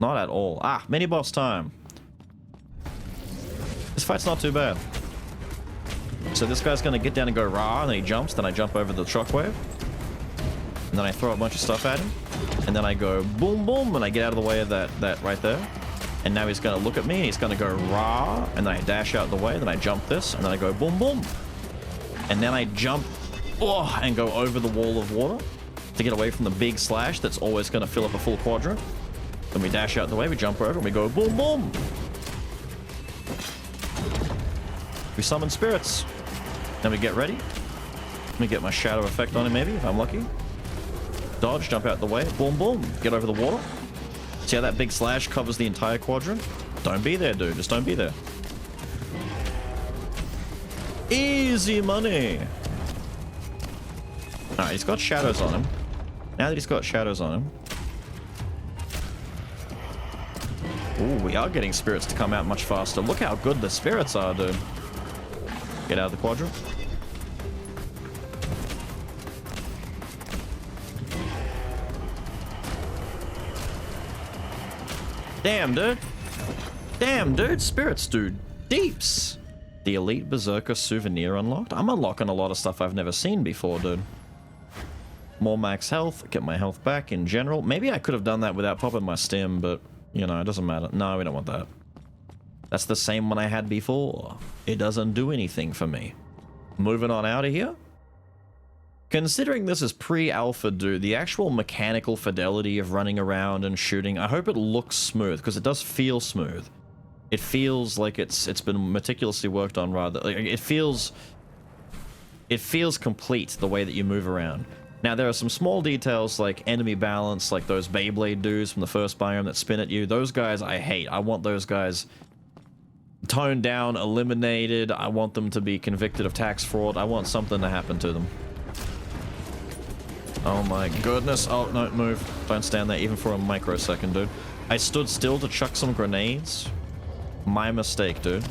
Speaker 1: Not at all. Ah, mini boss time. This fight's not too bad. So this guy's gonna get down and go rah, and then he jumps, then I jump over the shockwave. And then I throw a bunch of stuff at him. And then I go boom boom, and I get out of the way of that right there. And now he's gonna look at me, and he's gonna go rah, and then I dash out the way, then I jump this, and then I go boom boom. And then I jump, oh, and go over the wall of water to get away from the big slash that's always gonna fill up a full quadrant. Then we dash out the way, we jump over, and we go boom boom. We summon spirits. Then we get ready. Let me get my shadow effect on him maybe, if I'm lucky. Dodge, jump out the way, boom boom, get over the water. See how that big slash covers the entire quadrant? Don't be there, dude, just don't be there. Easy money. Alright, he's got shadows on him. Now that he's got shadows on him. Ooh, we are getting spirits to come out much faster. Look how good the spirits are, dude. Get out of the quadrant. Damn, dude. Damn, dude. Spirits, dude. Deeps. The Elite Berserker souvenir unlocked. I'm unlocking a lot of stuff I've never seen before, dude. More max health. Get my health back in general. Maybe I could have done that without popping my stim, but, you know, it doesn't matter. No, we don't want that. That's the same one I had before. It doesn't do anything for me. Moving on out of here. Considering this is pre-alpha, dude, the actual mechanical fidelity of running around and shooting, I hope it looks smooth, because it does feel smooth. It feels like it's been meticulously worked on, rather. Like, it feels complete, the way that you move around. Now, there are some small details, like enemy balance, like those Beyblade dudes from the first biome that spin at you. Those guys I hate. I want those guys toned down, eliminated. I want them to be convicted of tax fraud. I want something to happen to them. Oh my goodness. Oh, no, move. Don't stand there even for a microsecond, dude. I stood still to chuck some grenades. My mistake, dude.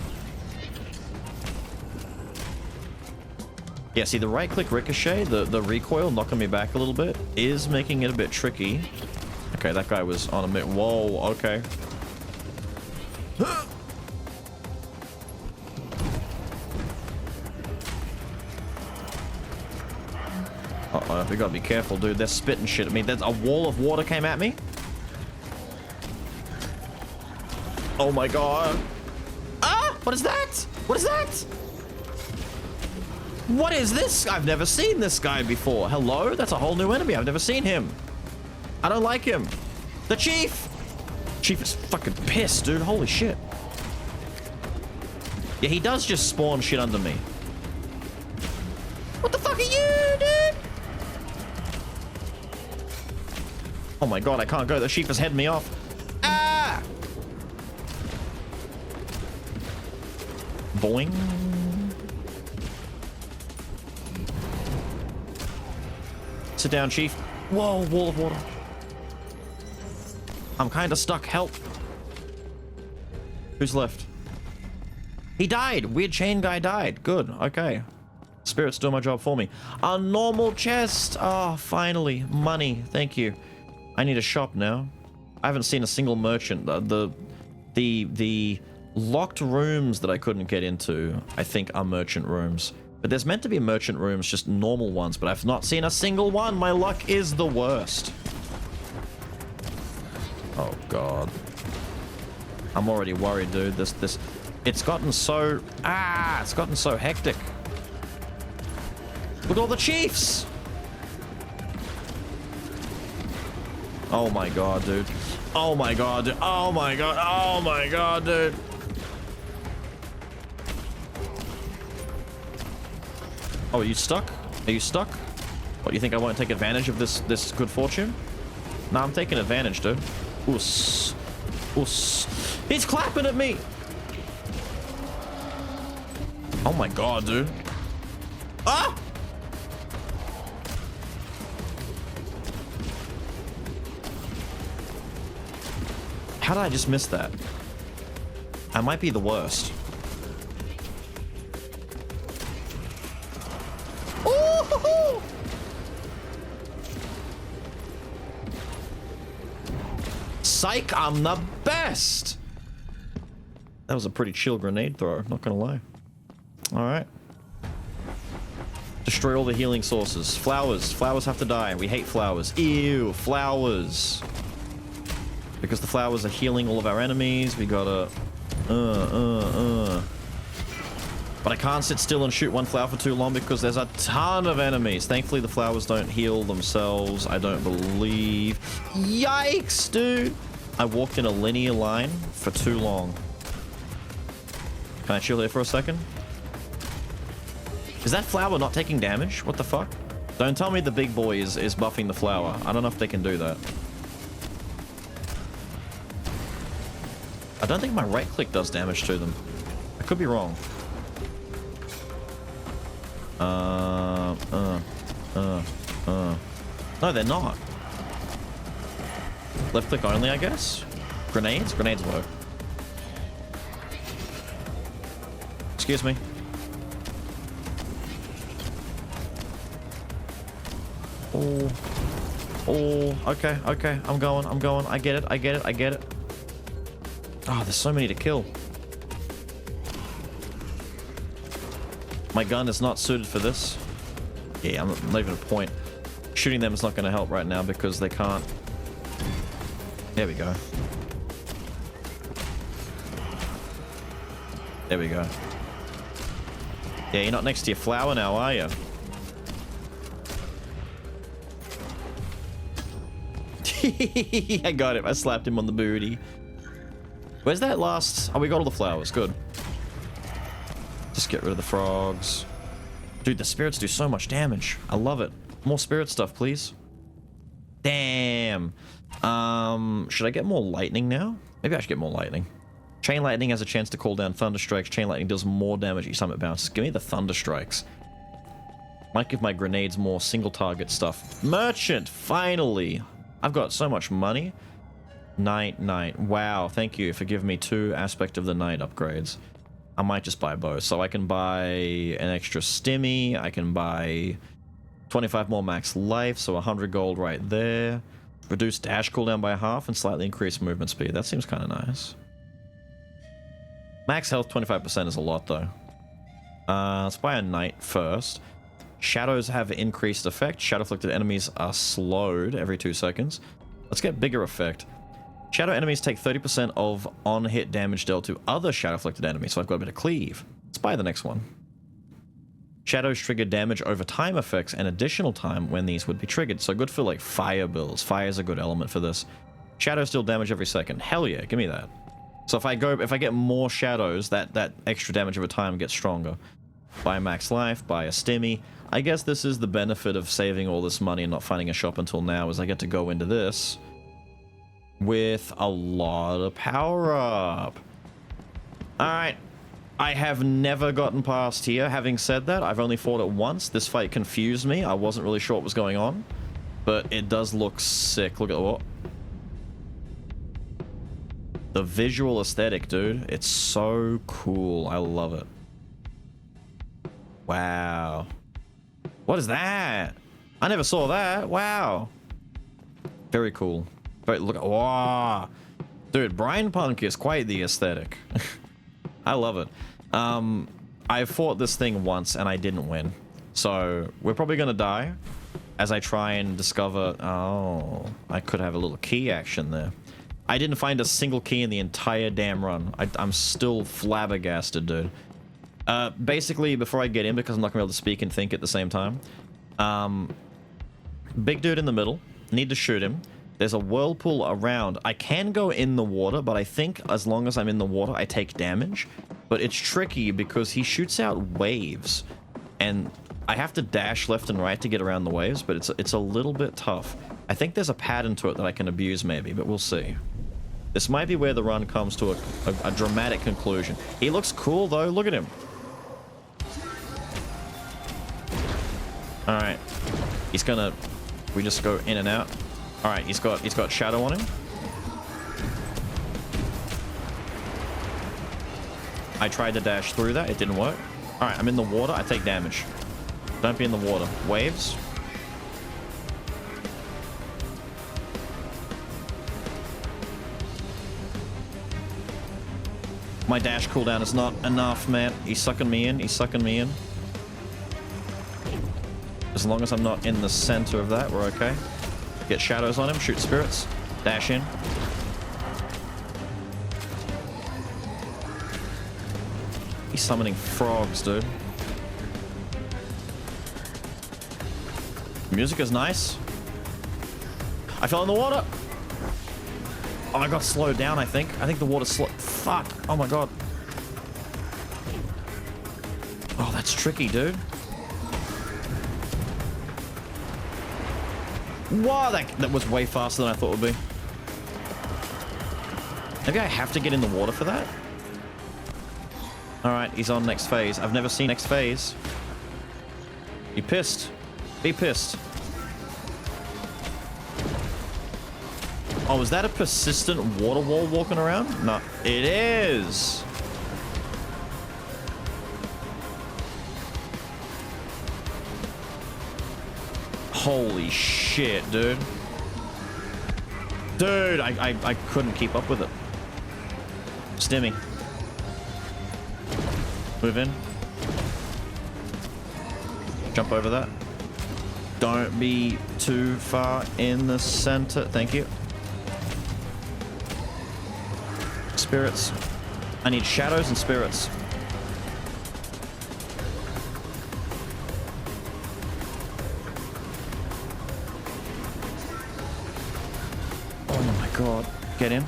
Speaker 1: Yeah, see, the right-click ricochet, the recoil knocking me back a little bit, is making it a bit tricky. Okay, that guy was on a bit. Whoa, okay. Uh-oh, we gotta be careful, dude. They're spitting shit at me. There's a wall of water came at me. Oh my god. Ah! What is that? What is that? What is this? I've never seen this guy before. Hello? That's a whole new enemy. I've never seen him. I don't like him. The chief! Chief is fucking pissed, dude. Holy shit. Yeah, he does just spawn shit under me. What the fuck are you, dude? Oh my god, I can't go. The chief is heading me off. Ah! Boing. Sit down, chief. Whoa, wall of water. I'm kind of stuck. Help. Who's left? He died. Weird chain guy died. Good. Okay. Spirit's doing my job for me. A normal chest. Oh, finally. Money. Thank you. I need a shop now. I haven't seen a single merchant. The locked rooms that I couldn't get into, I think, are merchant rooms. But there's meant to be merchant rooms, just normal ones, but I've not seen a single one. My luck is the worst. Oh, God. I'm already worried, dude. It's gotten so... Ah! It's gotten so hectic. Look at all the chiefs! Oh, my God, dude. Oh, my God, dude. Oh, my God. Oh, my God, dude. Oh, are you stuck? Are you stuck? What, you think I won't take advantage of this good fortune? Nah, I'm taking advantage, dude. Oos. Oos. He's clapping at me! Oh my god, dude. Ah! How did I just miss that? I might be the worst. Ooh-hoo-hoo! Psych, I'm the best! That was a pretty chill grenade throw, not gonna lie. Alright. Destroy all the healing sources. Flowers. Flowers have to die. We hate flowers. Ew, flowers. Because the flowers are healing all of our enemies, we gotta... But I can't sit still and shoot one flower for too long because there's a ton of enemies. Thankfully, the flowers don't heal themselves, I don't believe. Yikes, dude! I walked in a linear line for too long. Can I chill here for a second? Is that flower not taking damage? What the fuck? Don't tell me the big boy is buffing the flower. I don't know if they can do that. I don't think my right click does damage to them. I could be wrong. No, they're not. Left click only, I guess? Grenades? Grenades work. Excuse me. Oh. Oh, okay, okay. I'm going. I get it. Oh, there's so many to kill. My gun is not suited for this. Yeah, I'm not even a point. Shooting them is not going to help right now because they can't. There we go. There we go. Yeah, you're not next to your flower now, are you? I got him. I slapped him on the booty. Where's that last... Oh, we got all the flowers. Good. Just get rid of the frogs. Dude, the spirits do so much damage. I love it. More spirit stuff, please. Damn. Should I get more lightning now? Maybe I should get more lightning. Chain lightning has a chance to call down thunder strikes. Chain lightning does more damage each time it bounces. Give me the thunder strikes. Might give my grenades more single target stuff. Merchant, finally. I've got so much money. Night. Wow, thank you for giving me 2 aspect of the night upgrades. I might just buy both. So I can buy an extra stimmy. I can buy 25 more max life, so 100 gold right there. Reduce dash cooldown by half and slightly increase movement speed. That seems kind of nice. Max health 25% is a lot though. Let's buy a knight first. Shadows have increased effect. Shadow-afflicted enemies are slowed every 2 seconds. Let's get bigger effect. Shadow enemies take 30% of on-hit damage dealt to other shadow-afflicted enemies, so I've got a bit of cleave. Let's buy the next one. Shadows trigger damage over time effects and additional time when these would be triggered, so good for like fire builds. Fire is a good element for this. Shadows deal damage every second. Hell yeah, give me that. So if I get more shadows, that extra damage over time gets stronger. Buy max life, buy a stimmy. I guess this is the benefit of saving all this money and not finding a shop until now, is I get to go into this with a lot of power up. Alright. I have never gotten past here. Having said that, I've only fought it once. This fight confused me. I wasn't really sure what was going on. But it does look sick. Look at what? The visual aesthetic, dude. It's so cool. I love it. Wow. What is that? I never saw that. Wow. Very cool. But look at, wow. Dude, Brinepunk is quite the aesthetic. I love it. I fought this thing once and I didn't win. So we're probably gonna die as I try and discover, oh, I could have a little key action there. I didn't find a single key in the entire damn run. I'm still flabbergasted, dude. Basically, before I get in, because I'm not gonna be able to speak and think at the same time, big dude in the middle, need to shoot him. There's a whirlpool around. I can go in the water, but I think as long as I'm in the water, I take damage. But it's tricky because he shoots out waves, and I have to dash left and right to get around the waves, but it's a little bit tough. I think there's a pattern to it that I can abuse maybe, but we'll see. This might be where the run comes to a dramatic conclusion. He looks cool though, look at him. Alright. He's gonna... We just go in and out. Alright, he's got shadow on him. I tried to dash through that, it didn't work. Alright, I'm in the water, I take damage. Don't be in the water. Waves. My dash cooldown is not enough, man. He's sucking me in, he's sucking me in. As long as I'm not in the center of that, we're okay. Get shadows on him, shoot spirits, dash in. He's summoning frogs, dude. Music is nice. I fell in the water. Oh, I got slowed down, I think. I think the water slowed. Fuck. Oh my god. Oh, that's tricky, dude. Wow, that was way faster than I thought it would be. Maybe I have to get in the water for that? Alright, he's on next phase. I've never seen next phase. Be pissed. Be pissed. Oh, is that a persistent water wall walking around? No, it is. Holy shit, dude. Dude, I couldn't keep up with it. Stimmy. Move in. Jump over that. Don't be too far in the center. Thank you. Spirits. I need shadows and spirits. Oh my god. Get in.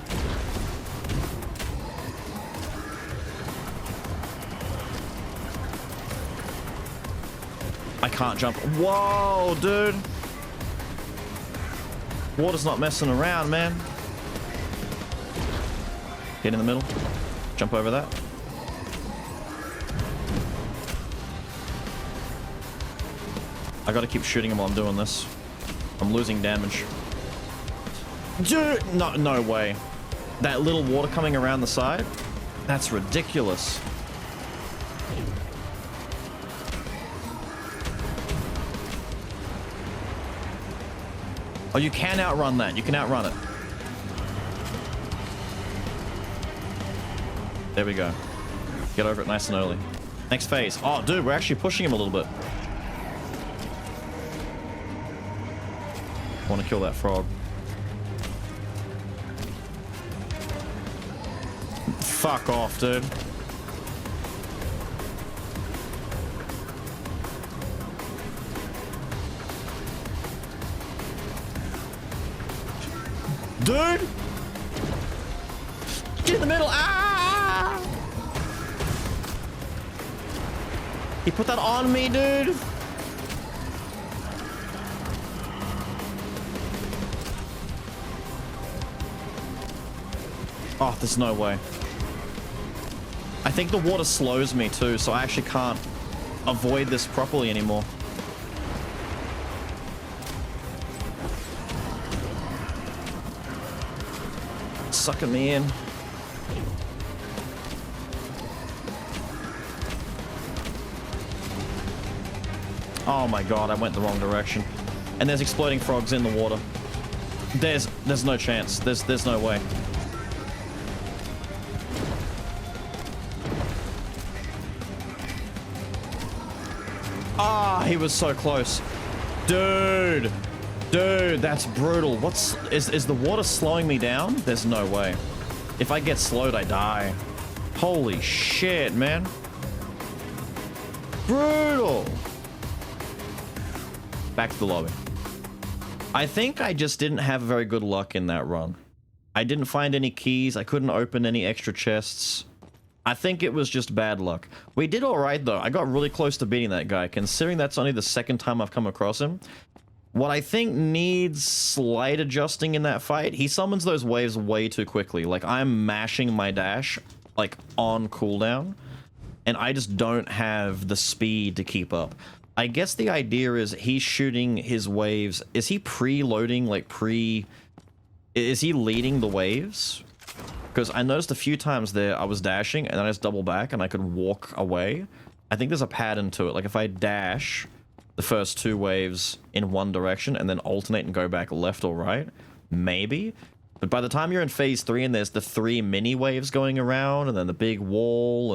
Speaker 1: I can't jump. Whoa, dude. Water's not messing around, man. Get in the middle. Jump over that. I gotta keep shooting him while I'm doing this. I'm losing damage. Dude, no way. That little water coming around the side? That's ridiculous. Oh, you can outrun that. You can outrun it. There we go. Get over it nice and early. Next phase. Oh, dude, we're actually pushing him a little bit. Want to kill that frog. Fuck off, dude. Dude! Get in the middle! Ah! He put that on me, dude! Oh, there's no way. I think the water slows me too, so I actually can't avoid this properly anymore. Sucking me in. Oh my god, I went the wrong direction. And there's exploding frogs in the water. There's no chance. There's no way. Ah, he was so close. Dude. Dude, that's brutal. Is the water slowing me down? There's no way. If I get slowed, I die. Holy shit, man. Brutal. Back to the lobby. I think I just didn't have very good luck in that run. I didn't find any keys. I couldn't open any extra chests. I think it was just bad luck. We did all right, though. I got really close to beating that guy, considering that's only the second time I've come across him. What I think needs slight adjusting in that fight, he summons those waves way too quickly. Like, I'm mashing my dash, like, on cooldown, and I just don't have the speed to keep up. I guess the idea is he's shooting his waves. Is he preloading, like, is he leading the waves? Because I noticed a few times there I was dashing, and then I just double back, and I could walk away. I think there's a pattern to it. Like, if I dash the first two waves in one direction and then alternate and go back left or right, maybe. But by the time you're in phase 3 and there's the 3 mini waves going around and then the big wall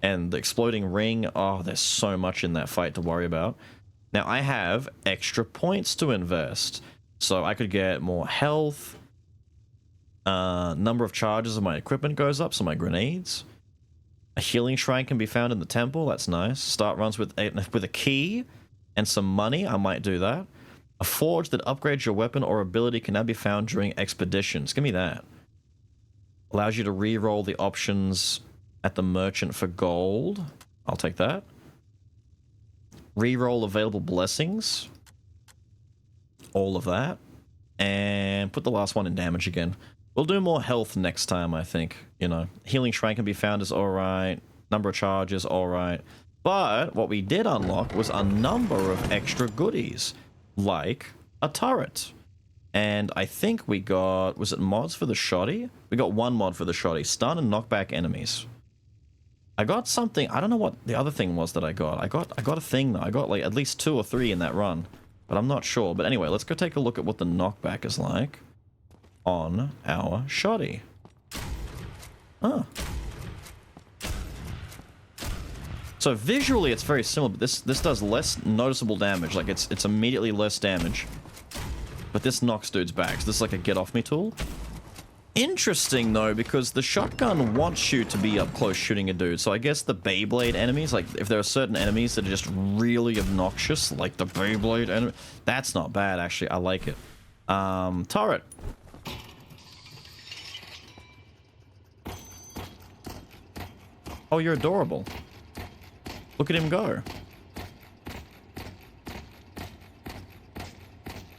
Speaker 1: and the exploding ring, oh, there's so much in that fight to worry about. Now I have extra points to invest, so I could get more health. Number of charges of my equipment goes up, so my grenades. A healing shrine can be found in the temple. That's nice. Start runs with a key and some money. I might do that. A forge that upgrades your weapon or ability can now be found during expeditions. Give me that. Allows you to re-roll the options at the merchant for gold. I'll take that. Re-roll available blessings. All of that. And put the last one in damage again. We'll do more health next time, I think. You know, healing shrine can be found is alright. Number of charges, alright. But what we did unlock was a number of extra goodies, like a turret. And I think we got, was it mods for the shoddy? We got one mod for the shoddy, stun and knock back enemies. I got something, I don't know what the other thing was that I got. I got a thing though. I got like at least 2 or 3 in that run, but I'm not sure. But anyway, let's go take a look at what the knockback is like on our shoddy. Oh. So visually it's very similar, but this does less noticeable damage. Like it's immediately less damage. But this knocks dudes back. So this is like a get off me tool. Interesting though, because the shotgun wants you to be up close shooting a dude. So I guess the Beyblade enemies, like if there are certain enemies that are just really obnoxious, like the Beyblade enemy, that's not bad actually. I like it. Turret. Oh, you're adorable. Look at him go.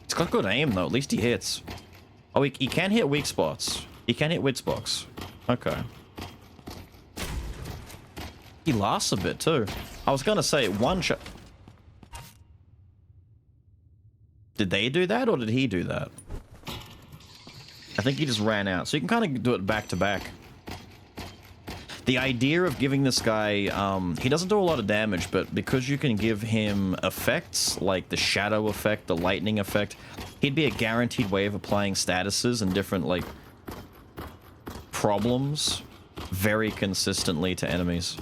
Speaker 1: He's got good aim, though. At least he hits. Oh, he can hit weak spots. He can hit weak spots. Okay. He lasts a bit, too. I was gonna say, one shot... Did they do that, or did he do that? I think he just ran out. So you can kind of do it back to back. The idea of giving this guy, he doesn't do a lot of damage, but because you can give him effects, like the shadow effect, the lightning effect, he'd be a guaranteed way of applying statuses and different, like, problems very consistently to enemies.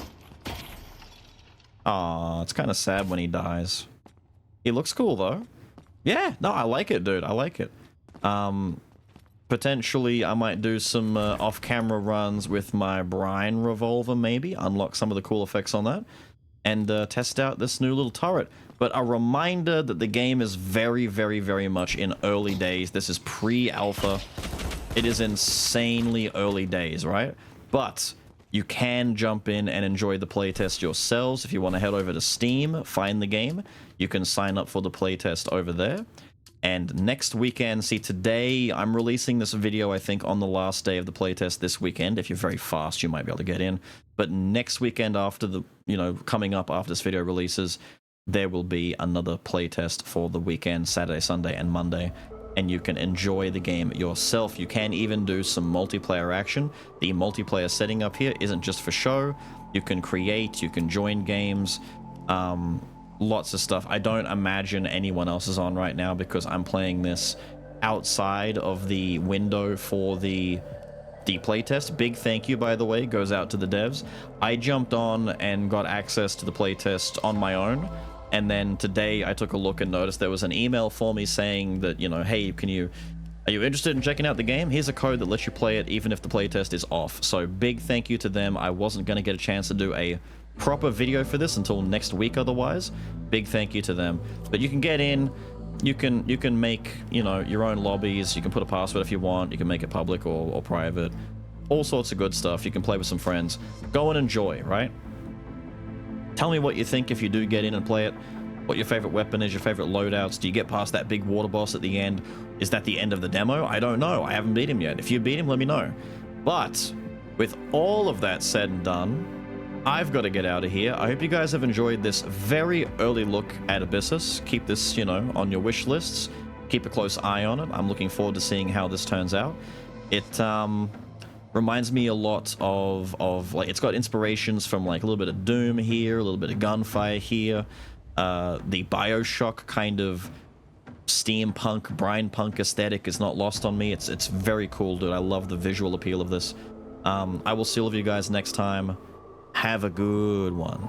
Speaker 1: Aw, it's kind of sad when he dies. He looks cool, though. Yeah, no, I like it, dude. I like it. Potentially, I might do some off-camera runs with my brine revolver, maybe. Unlock some of the cool effects on that. And test out this new little turret. But a reminder that the game is very, very, very much in early days. This is pre-alpha. It is insanely early days, right? But you can jump in and enjoy the playtest yourselves. If you want to head over to Steam, find the game, you can sign up for the playtest over there. And next weekend, see, today I'm releasing this video, I think, on the last day of the playtest this weekend. If you're very fast, you might be able to get in. But next weekend after the, coming up after this video releases, there will be another playtest for the weekend, Saturday, Sunday, and Monday. And you can enjoy the game yourself. You can even do some multiplayer action. The multiplayer setting up here isn't just for show. You can create, you can join games, lots of stuff. I don't imagine anyone else is on right now because I'm playing this outside of the window for the playtest. Big thank you, by the way, goes out to the devs. I jumped on and got access to the playtest on my own. And then today I took a look and noticed there was an email for me saying that, hey, are you interested in checking out the game? Here's a code that lets you play it even if the playtest is off. So big thank you to them. I wasn't going to get a chance to do a proper video for this until next week otherwise. Big thank you to them. But you can get in, you can make, your own lobbies, you can put a password if you want, you can make it public or private. All sorts of good stuff. You can play with some friends. Go and enjoy, right? Tell me what you think if you do get in and play it. What your favorite weapon is, your favorite loadouts. Do you get past that big water boss at the end? Is that the end of the demo? I don't know. I haven't beat him yet. If you beat him, let me know. But with all of that said and done, I've got to get out of here. I hope you guys have enjoyed this very early look at Abyssus. Keep this, on your wish lists. Keep a close eye on it. I'm looking forward to seeing how this turns out. It reminds me a lot of like, it's got inspirations from like a little bit of Doom here, a little bit of gunfire here. The Bioshock kind of steampunk, Brinepunk aesthetic is not lost on me. It's very cool, dude. I love the visual appeal of this. I will see all of you guys next time. Have a good one.